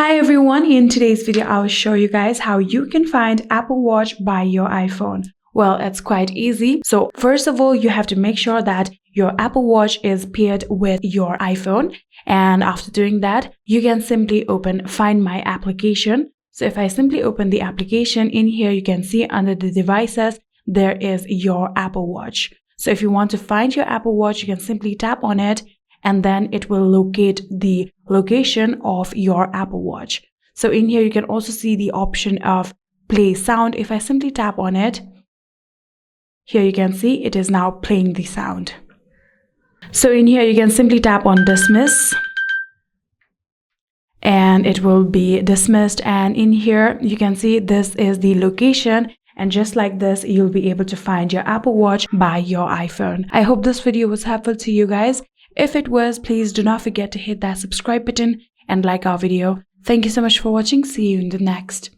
Hi everyone, in today's video I will show you guys how you can find Apple Watch by your iPhone. Well, it's quite easy. So first of all, you have to make sure that your Apple Watch is paired with your iPhone. And after doing that, you can simply open Find My application. So if I simply open the application, in here you can see under the devices, there is your Apple Watch. So if you want to find your Apple Watch, you can simply tap on it and then it will locate the location of your Apple Watch. So in here, you can also see the option of play sound. If I simply tap on it, here you can see it is now playing the sound. So in here, you can simply tap on dismiss and it will be dismissed. And in here, you can see this is the location. And just like this, you'll be able to find your Apple Watch by your iPhone. I hope this video was helpful to you guys. If it was, please do not forget to hit that subscribe button and like our video. Thank you so much for watching. See you in the next.